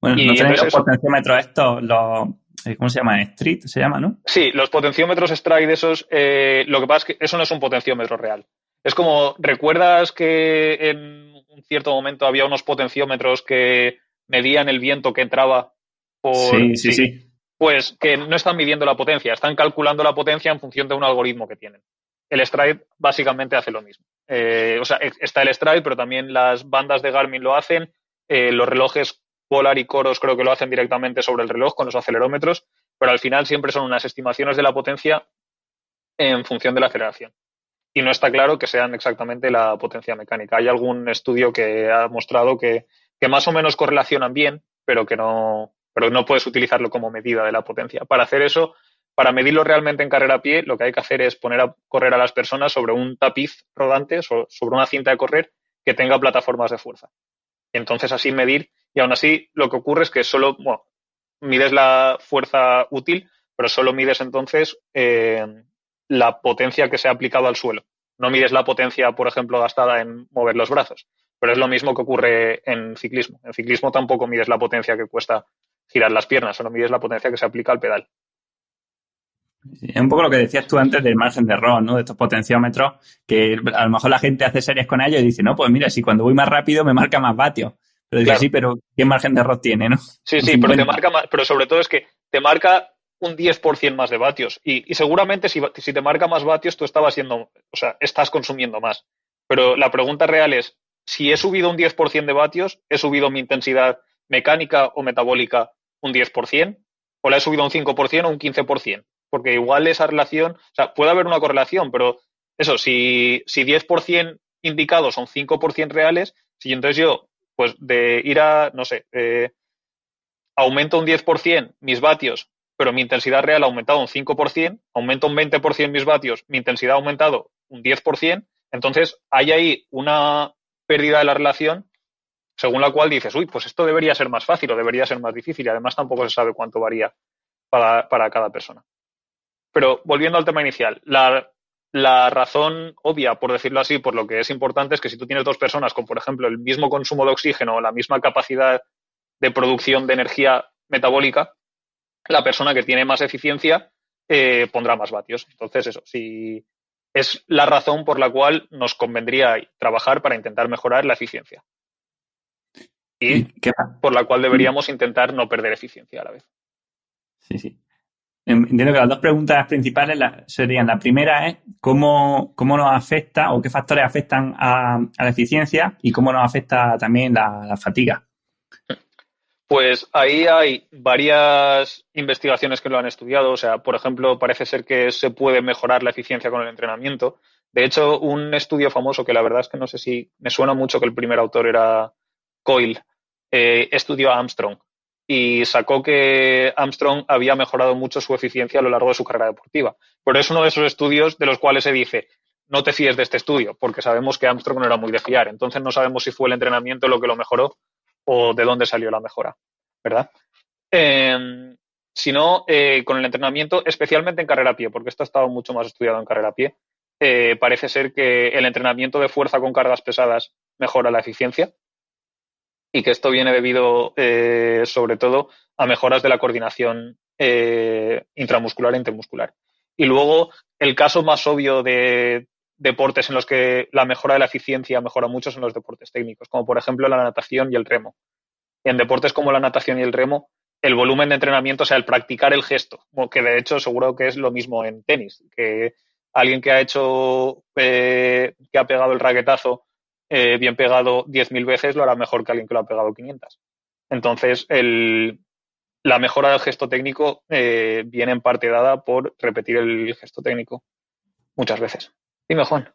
Bueno, ¿no Y tenéis entonces los potenciómetros estos, ¿cómo se llama? Street se llama, ¿no? sí, los potenciómetros Stride esos, lo que pasa es que eso no es un potenciómetro real. Es como, ¿recuerdas que en un cierto momento había unos potenciómetros que medían el viento que entraba por... Sí, sí, Sí, sí. pues que no están midiendo la potencia, están calculando la potencia en función de un algoritmo que tienen. El Stride básicamente hace lo mismo. O sea, está el Stride, pero también las bandas de Garmin lo hacen, los relojes Polar y Coros creo que lo hacen directamente sobre el reloj con los acelerómetros, pero al final siempre son unas estimaciones de la potencia en función de la aceleración. Y no está claro que sean exactamente la potencia mecánica. Hay algún estudio que ha mostrado que más o menos correlacionan bien, pero pero no puedes utilizarlo como medida de la potencia. Para hacer eso, para medirlo realmente en carrera a pie, lo que hay que hacer es poner a correr a las personas sobre un tapiz rodante, sobre una cinta de correr que tenga plataformas de fuerza. Y entonces así medir, y aún así lo que ocurre es que solo, bueno, mides la fuerza útil, pero solo mides entonces la potencia que se ha aplicado al suelo. No mides la potencia, por ejemplo, gastada en mover los brazos. Pero es lo mismo que ocurre en ciclismo. En ciclismo tampoco mides la potencia que cuesta girar las piernas, solo mides la potencia que se aplica al pedal. Sí, es un poco lo que decías tú antes del margen de error, ¿no? De estos potenciómetros, que a lo mejor la gente hace series con ellos y dice, no, pues mira, si cuando voy más rápido me marca más vatios. Pero dice, Claro, sí, pero ¿qué margen de error tiene, no? sí, Un sí, pero te 50. marca más, pero sobre todo es que te marca un 10% más de vatios. Y seguramente si te marca más vatios, tú o sea, estás consumiendo más. Pero la pregunta real es, si he subido un 10% de vatios, ¿he subido mi intensidad mecánica o metabólica un 10%? ¿O la he subido un 5% o un 15%? Porque igual esa relación, o sea, puede haber una correlación, pero eso, si 10% indicados son 5% reales, si entonces yo, pues de ir a, no sé, aumento un 10% mis vatios, pero mi intensidad real ha aumentado un 5%, aumento un 20% mis vatios, mi intensidad ha aumentado un 10%, entonces hay ahí una pérdida de la relación según la cual dices, uy, pues esto debería ser más fácil o debería ser más difícil y además tampoco se sabe cuánto varía para cada persona. Pero volviendo al tema inicial, la razón obvia, por decirlo así, por lo que es importante es que si tú tienes dos personas con, por ejemplo, el mismo consumo de oxígeno o la misma capacidad de producción de energía metabólica, la persona que tiene más eficiencia pondrá más vatios. Entonces, eso, si es la razón por la cual nos convendría trabajar para intentar mejorar la eficiencia ¿Y y qué más? por la cual deberíamos intentar no perder eficiencia a la vez. Sí, sí. Entiendo que las dos preguntas principales serían, la primera es cómo nos afecta o qué factores afectan a la eficiencia y cómo nos afecta también la fatiga. Pues ahí hay varias investigaciones que lo han estudiado. O sea, por ejemplo, parece ser que se puede mejorar la eficiencia con el entrenamiento. De hecho, un estudio famoso que la verdad es que no sé si me suena mucho que el primer autor era Coyle, estudió a Armstrong y sacó que Armstrong había mejorado mucho su eficiencia a lo largo de su carrera deportiva. Pero es uno de esos estudios de los cuales se dice, no te fíes de este estudio, porque sabemos que Armstrong no era muy de fiar. Entonces no sabemos si fue el entrenamiento lo que lo mejoró o de dónde salió la mejora, ¿verdad? Si no, con el entrenamiento, especialmente en carrera a pie, porque esto ha estado mucho más estudiado en carrera a pie, parece ser que el entrenamiento de fuerza con cargas pesadas mejora la eficiencia y que esto viene debido sobre todo a mejoras de la coordinación intramuscular e intermuscular. Y luego, el caso más obvio de deportes en los que la mejora de la eficiencia mejora mucho son los deportes técnicos, como por ejemplo la natación y el remo. Y en deportes como la natación y el remo, el volumen de entrenamiento, o sea, el practicar el gesto, que de hecho seguro que es lo mismo en tenis, que alguien que ha hecho, que ha pegado el raquetazo bien pegado 10.000 veces lo hará mejor que alguien que lo ha pegado 500. Entonces, la mejora del gesto técnico viene en parte dada por repetir el gesto técnico muchas veces. Dime, Juan.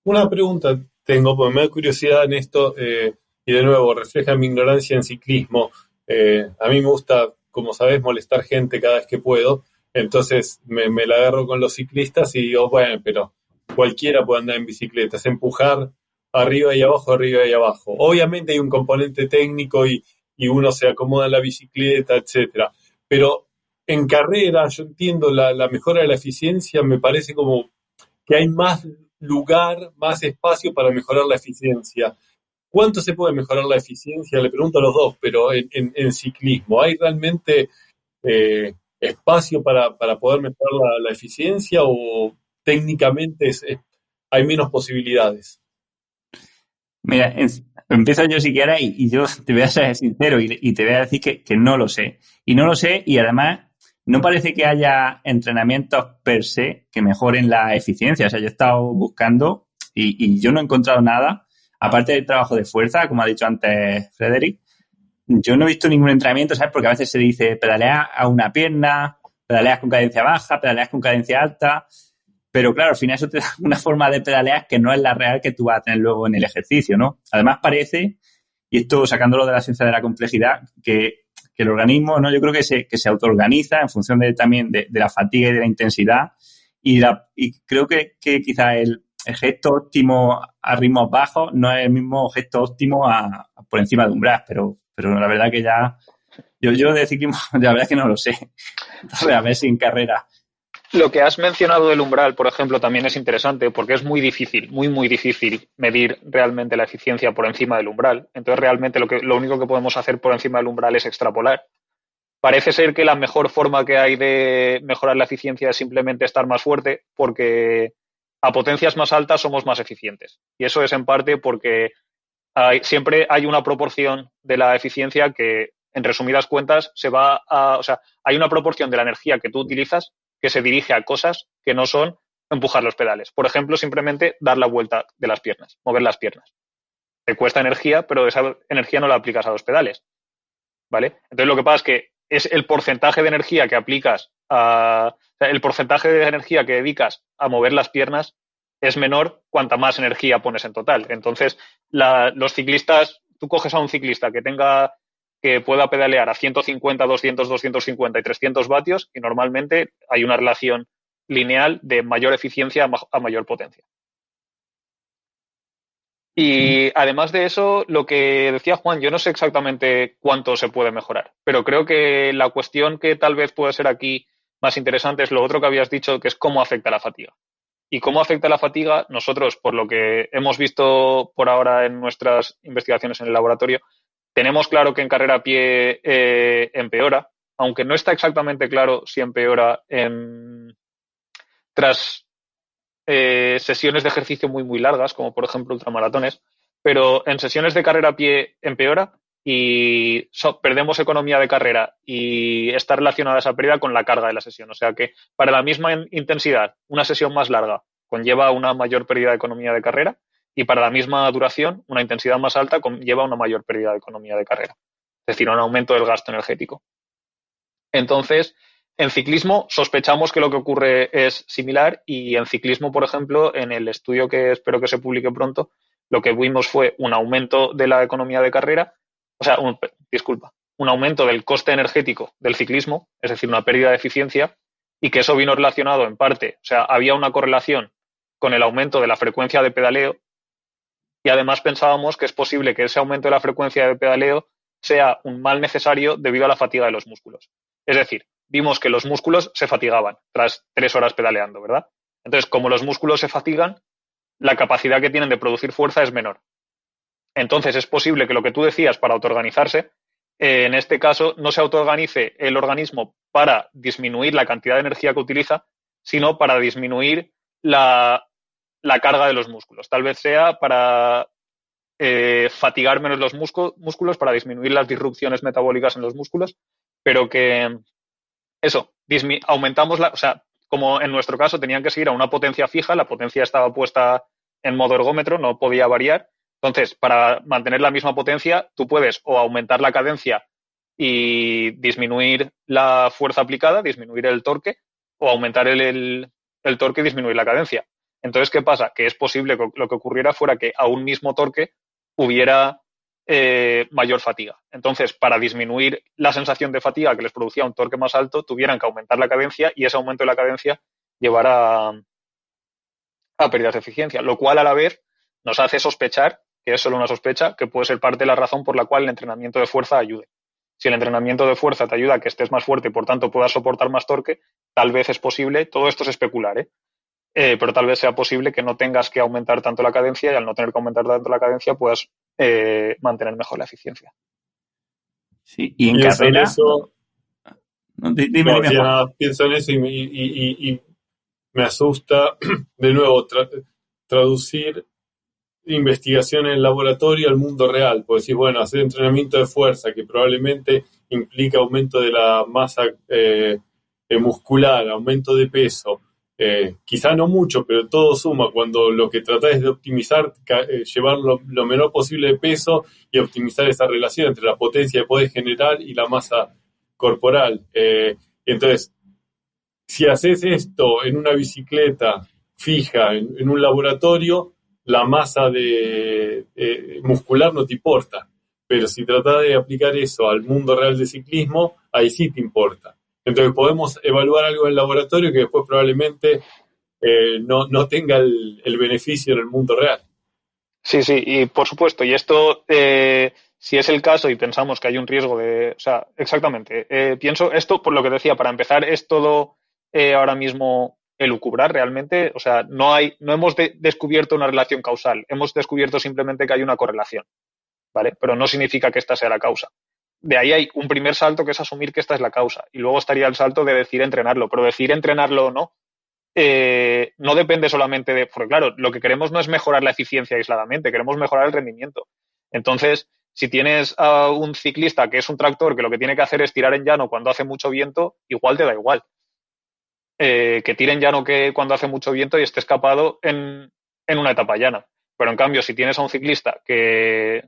Una pregunta tengo, porque me da curiosidad en esto, y de nuevo, refleja mi ignorancia en ciclismo. A mí me gusta, como sabes, molestar gente cada vez que puedo, entonces me la agarro con los ciclistas y digo, bueno, pero cualquiera puede andar en bicicleta, es empujar arriba y abajo, arriba y abajo. Obviamente hay un componente técnico y uno se acomoda en la bicicleta, etcétera. Pero en carrera, yo entiendo la mejora de la eficiencia, me parece como que hay más lugar, más espacio para mejorar la eficiencia. ¿Cuánto se puede mejorar la eficiencia? Le pregunto a los dos, pero en ciclismo, ¿hay realmente espacio para poder mejorar la eficiencia o técnicamente hay menos posibilidades? Mira, empiezo yo si quieres y yo te voy a ser sincero y te voy a decir que no lo sé. Y no lo sé y además no parece que haya entrenamientos per se que mejoren la eficiencia. O sea, yo he estado buscando y yo no he encontrado nada, aparte del trabajo de fuerza, como ha dicho antes Frederick. Yo no he visto ningún entrenamiento, ¿sabes? Porque a veces se dice pedaleas a una pierna, pedaleas con cadencia baja, pedaleas con cadencia alta. Pero claro, al final eso te da una forma de pedalear que no es la real que tú vas a tener luego en el ejercicio, ¿no? Además parece, y esto sacándolo de la ciencia de la complejidad, que el organismo, ¿no? Yo creo que se autoorganiza en función también de la fatiga y de la intensidad. Y creo que quizás el gesto óptimo a ritmos bajos no es el mismo gesto óptimo por encima de umbral, pero la verdad que ya yo de ciclismo, la verdad es que no lo sé. Entonces, a ver si en carrera. Lo que has mencionado del umbral, por ejemplo, también es interesante porque es muy difícil, muy difícil medir realmente la eficiencia por encima del umbral. Entonces, realmente lo único que podemos hacer por encima del umbral es extrapolar. Parece ser que la mejor forma que hay de mejorar la eficiencia es simplemente estar más fuerte porque a potencias más altas somos más eficientes. Y eso es en parte porque siempre hay una proporción de la eficiencia que, en resumidas cuentas, o sea, hay una proporción de la energía que tú utilizas que se dirige a cosas que no son empujar los pedales. Por ejemplo, simplemente dar la vuelta de las piernas, mover las piernas. Te cuesta energía, pero esa energía no la aplicas a los pedales, ¿vale? Entonces lo que pasa es que es el porcentaje de energía que aplicas o sea, el porcentaje de energía que dedicas a mover las piernas es menor cuanta más energía pones en total. Entonces, los ciclistas, tú coges a un ciclista que pueda pedalear a 150, 200, 250 y 300 vatios y normalmente hay una relación lineal de mayor eficiencia a mayor potencia. Y además de eso, lo que decía Juan, yo no sé exactamente cuánto se puede mejorar, pero creo que la cuestión que tal vez puede ser aquí más interesante es lo otro que habías dicho, que es cómo afecta la fatiga. Y cómo afecta la fatiga, nosotros, por lo que hemos visto por ahora en nuestras investigaciones en el laboratorio, tenemos claro que en carrera a pie empeora, aunque no está exactamente claro si empeora tras sesiones de ejercicio muy largas, como por ejemplo ultramaratones, pero en sesiones de carrera a pie empeora y perdemos economía de carrera y está relacionada esa pérdida con la carga de la sesión. O sea que para la misma intensidad, una sesión más larga conlleva una mayor pérdida de economía de carrera y para la misma duración, una intensidad más alta conlleva una mayor pérdida de economía de carrera. Es decir, un aumento del gasto energético. Entonces, en ciclismo sospechamos que lo que ocurre es similar y en ciclismo, por ejemplo, en el estudio que espero que se publique pronto, lo que vimos fue un aumento de la economía de carrera, o sea, un aumento del coste energético del ciclismo, es decir, una pérdida de eficiencia, y que eso vino relacionado en parte, o sea, había una correlación con el aumento de la frecuencia de pedaleo y además pensábamos que es posible que ese aumento de la frecuencia de pedaleo sea un mal necesario debido a la fatiga de los músculos. Es decir, vimos que los músculos se fatigaban tras 3 horas pedaleando, ¿verdad? Entonces, como los músculos se fatigan, la capacidad que tienen de producir fuerza es menor. Entonces, es posible que lo que tú decías para autoorganizarse, en este caso, no se autoorganice el organismo para disminuir la cantidad de energía que utiliza, sino para disminuir la carga de los músculos. Tal vez sea para fatigar menos los músculos, para disminuir las disrupciones metabólicas en los músculos, pero que eso, aumentamos o sea, como en nuestro caso tenían que seguir a una potencia fija, la potencia estaba puesta en modo ergómetro, no podía variar. Entonces, para mantener la misma potencia, tú puedes o aumentar la cadencia y disminuir la fuerza aplicada, disminuir el torque, o aumentar el torque y disminuir la cadencia. Entonces, ¿qué pasa? Que es posible que lo que ocurriera fuera que a un mismo torque hubiera mayor fatiga. Entonces, para disminuir la sensación de fatiga que les producía un torque más alto, tuvieran que aumentar la cadencia y ese aumento de la cadencia llevara a pérdidas de eficiencia, lo cual a la vez nos hace sospechar, que es solo una sospecha, que puede ser parte de la razón por la cual el entrenamiento de fuerza ayude. Si el entrenamiento de fuerza te ayuda a que estés más fuerte y por tanto puedas soportar más torque, tal vez es posible, todo esto es especular, pero tal vez sea posible que no tengas que aumentar tanto la cadencia y al no tener que aumentar tanto la cadencia puedas mantener mejor la eficiencia. Sí, y en carrera... Eso, no, dime, no, Juan. nada, pienso en eso y me asusta de nuevo traducir investigación en el laboratorio al mundo real. Pues decir, bueno, hacer entrenamiento de fuerza que probablemente implica aumento de la masa muscular, aumento de peso. Quizá no mucho, pero todo suma cuando lo que tratás es de optimizar, llevar lo menor posible de peso y optimizar esa relación entre la potencia que podés generar y la masa corporal. Entonces, si haces esto en una bicicleta fija, en un laboratorio, la masa muscular no te importa. Pero si tratás de aplicar eso al mundo real del ciclismo, ahí sí te importa. Entonces podemos evaluar algo en el laboratorio que después probablemente no tenga el beneficio en el mundo real. Sí, sí, y por supuesto, y esto, si es el caso y pensamos que hay un riesgo de, o sea, exactamente, pienso esto, por lo que decía, para empezar, es todo ahora mismo elucubrar realmente, o sea, no hemos descubierto una relación causal, hemos descubierto simplemente que hay una correlación, ¿vale? Pero no significa que esta sea la causa. De ahí hay un primer salto que es asumir que esta es la causa, y luego estaría el salto de decir entrenarlo, pero decir entrenarlo o no no depende solamente de, porque claro, lo que queremos no es mejorar la eficiencia aisladamente, queremos mejorar el rendimiento. Entonces, si tienes a un ciclista que es un tractor que lo que tiene que hacer es tirar en llano cuando hace mucho viento, igual te da igual. Que tire en llano que cuando hace mucho viento y esté escapado en una etapa llana. Pero en cambio, si tienes a un ciclista que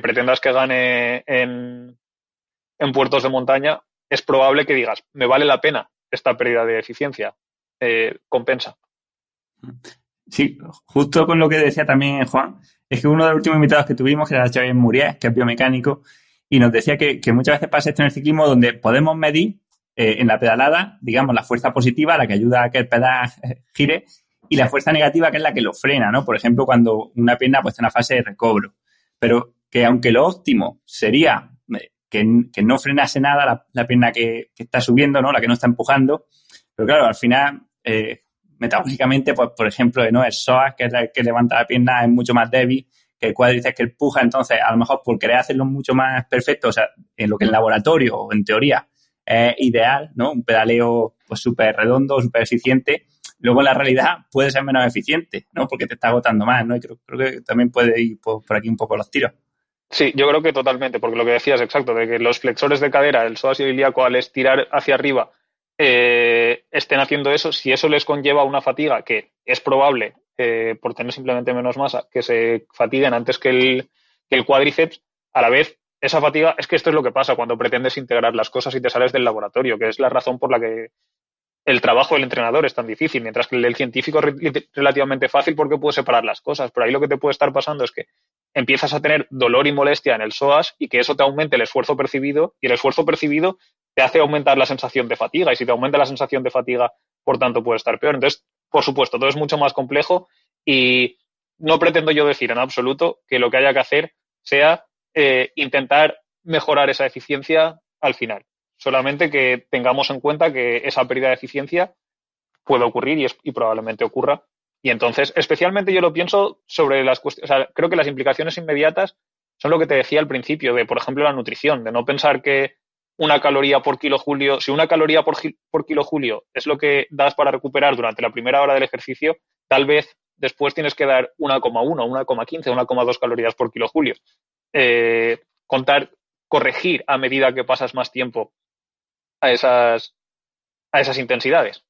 pretendas que gane en puertos de montaña, es probable que digas, me vale la pena esta pérdida de eficiencia. Compensa. Sí, justo con lo que decía también Juan, es que uno de los últimos invitados que tuvimos, que era Xavier Muriel, que es biomecánico, y nos decía que muchas veces pasa esto en el ciclismo donde podemos medir en la pedalada, digamos, la fuerza positiva, la que ayuda a que el pedal gire, y la fuerza negativa, que es la que lo frena, ¿no? Por ejemplo, cuando una pierna pues, está en la fase de recobro. Pero que aunque lo óptimo sería que no frenase nada la pierna que está subiendo, ¿no? La que no está empujando, pero claro, al final... metabólicamente, pues por ejemplo, ¿no? El psoas, que es el que levanta la pierna, es mucho más débil que el cuádriceps que empuja. Entonces, a lo mejor por querer hacerlo mucho más perfecto, o sea, en lo que en laboratorio o en teoría es ideal, ¿no? Un pedaleo pues súper redondo, súper eficiente, luego en la realidad puede ser menos eficiente, ¿no? Porque te está agotando más, ¿no? Y creo que también puede ir por aquí un poco los tiros. Sí, yo creo que totalmente, porque lo que decías exacto, de que los flexores de cadera, el psoas y el ilíaco, al estirar hacia arriba, estén haciendo eso, si eso les conlleva una fatiga, que es probable, por tener simplemente menos masa, que se fatiguen antes que el cuádriceps, a la vez, esa fatiga, es que esto es lo que pasa cuando pretendes integrar las cosas y te sales del laboratorio, que es la razón por la que el trabajo del entrenador es tan difícil, mientras que el del científico es relativamente fácil porque puede separar las cosas, pero ahí lo que te puede estar pasando es que empiezas a tener dolor y molestia en el psoas y que eso te aumente el esfuerzo percibido y el esfuerzo percibido te hace aumentar la sensación de fatiga y si te aumenta la sensación de fatiga, por tanto, puede estar peor. Entonces, por supuesto, todo es mucho más complejo y no pretendo yo decir en absoluto que lo que haya que hacer sea intentar mejorar esa eficiencia al final. Solamente que tengamos en cuenta que esa pérdida de eficiencia puede ocurrir y probablemente ocurra. Y entonces, especialmente yo lo pienso sobre las cuestiones, o sea, creo que las implicaciones inmediatas son lo que te decía al principio, de, por ejemplo, la nutrición, de no pensar que una caloría por kilojulio, si una caloría por kilojulio es lo que das para recuperar durante la primera hora del ejercicio, tal vez después tienes que dar 1,1, 1,15, 1,2 calorías por kilojulio. Corregir a medida que pasas más tiempo a esas intensidades.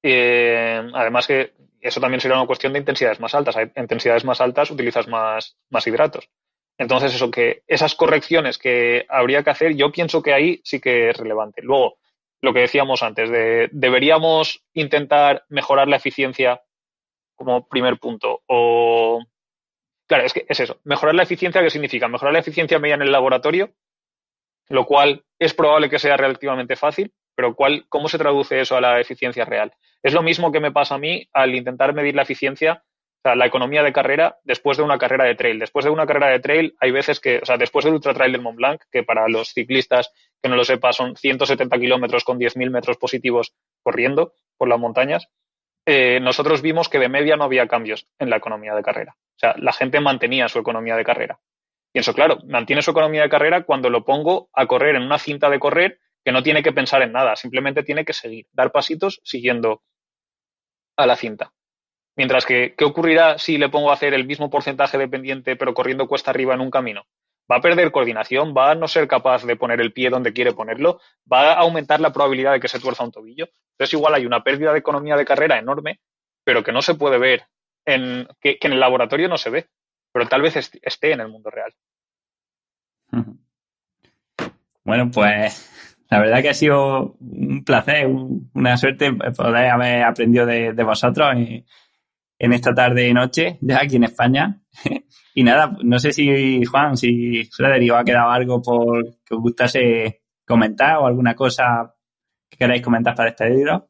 Además que eso también será una cuestión de intensidades más altas. A intensidades más altas utilizas más hidratos. Entonces, eso, que esas correcciones que habría que hacer, yo pienso que ahí sí que es relevante. Luego, lo que decíamos antes, deberíamos intentar mejorar la eficiencia como primer punto. O, claro, es que es eso. Mejorar la eficiencia, ¿qué significa? Mejorar la eficiencia media en el laboratorio, lo cual es probable que sea relativamente fácil, pero ¿cómo se traduce eso a la eficiencia real? Es lo mismo que me pasa a mí al intentar medir la eficiencia, o sea, la economía de carrera después de una carrera de trail. Después de una carrera de trail hay veces que, o sea, después del Ultra Trail del Mont Blanc, que para los ciclistas que no lo sepa son 170 kilómetros con 10.000 metros positivos corriendo por las montañas, nosotros vimos que de media no había cambios en la economía de carrera. O sea, la gente mantenía su economía de carrera. Pienso, claro, mantiene su economía de carrera cuando lo pongo a correr en una cinta de correr que no tiene que pensar en nada, simplemente tiene que seguir, dar pasitos siguiendo a la cinta. Mientras que, ¿qué ocurrirá si le pongo a hacer el mismo porcentaje de pendiente pero corriendo cuesta arriba en un camino? Va a perder coordinación, va a no ser capaz de poner el pie donde quiere ponerlo, va a aumentar la probabilidad de que se tuerza un tobillo. Entonces igual hay una pérdida de economía de carrera enorme, pero que no se puede ver, que en el laboratorio no se ve, pero tal vez esté en el mundo real. Bueno, pues la verdad que ha sido un placer, una suerte poder haber aprendido de vosotros en esta tarde y noche, ya aquí en España. Y nada, no sé si Juan, si Frederic os ha quedado algo por que os gustase comentar o alguna cosa que queráis comentar para despediros.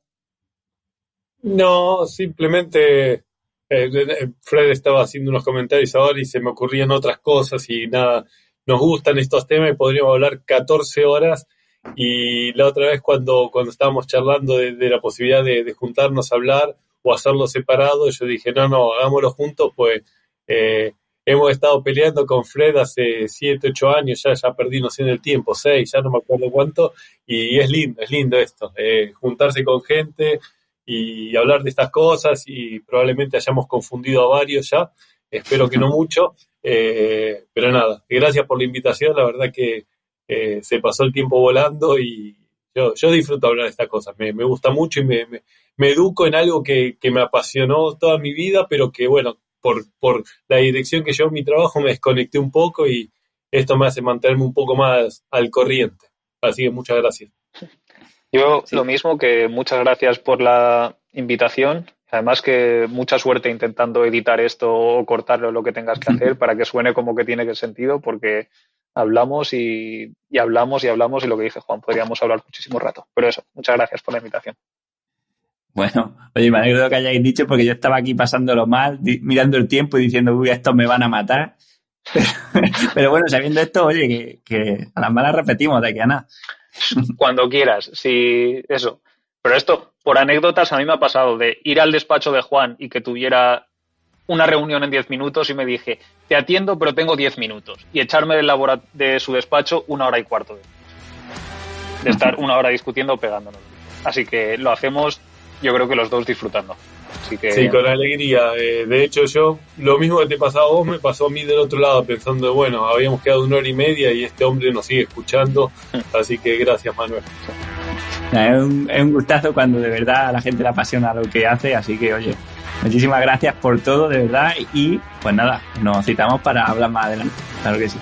No, simplemente Fred estaba haciendo unos comentarios ahora y se me ocurrían otras cosas y nada, nos gustan estos temas y podríamos hablar 14 horas. Y la otra vez cuando estábamos charlando de la posibilidad de juntarnos a hablar o hacerlo separado, yo dije, no, hagámoslo juntos, pues hemos estado peleando con Fred hace 7, 8 años, ya perdí noción del tiempo, 6, ya no me acuerdo cuánto, y es lindo esto, juntarse con gente y hablar de estas cosas, y probablemente hayamos confundido a varios ya, espero que no mucho, pero nada, gracias por la invitación, la verdad que se pasó el tiempo volando y yo disfruto hablar de estas cosas, me gusta mucho y me educo en algo que me apasionó toda mi vida, pero que bueno, por la dirección que llevó mi trabajo me desconecté un poco y esto me hace mantenerme un poco más al corriente. Así que muchas gracias. Yo lo mismo, que muchas gracias por la invitación. Además que mucha suerte intentando editar esto o cortarlo, lo que tengas que hacer para que suene como que tiene sentido, porque hablamos y hablamos y hablamos y lo que dice Juan, podríamos hablar muchísimo rato. Pero eso, muchas gracias por la invitación. Bueno, oye, me alegro de lo que hayáis dicho porque yo estaba aquí pasándolo mal, mirando el tiempo y diciendo, uy, estos me van a matar. Pero bueno, sabiendo esto, oye, que a las malas repetimos de aquí a nada. Cuando quieras, sí, eso. Pero esto, por anécdotas, a mí me ha pasado de ir al despacho de Juan y que tuviera una reunión en 10 minutos y me dije, te atiendo, pero tengo 10 minutos. Y echarme de su despacho 1 hora y cuarto de estar 1 hora discutiendo o pegándonos. Así que lo hacemos, yo creo que los dos disfrutando. Así que... Sí, con alegría. De hecho, yo, lo mismo que te pasaba a vos, me pasó a mí del otro lado, pensando, bueno, habíamos quedado 1 hora y media y este hombre nos sigue escuchando. Así que gracias, Manuel. Es un gustazo cuando de verdad a la gente le apasiona lo que hace, así que, oye, muchísimas gracias por todo, de verdad, y pues nada, nos citamos para hablar más adelante, claro que sí.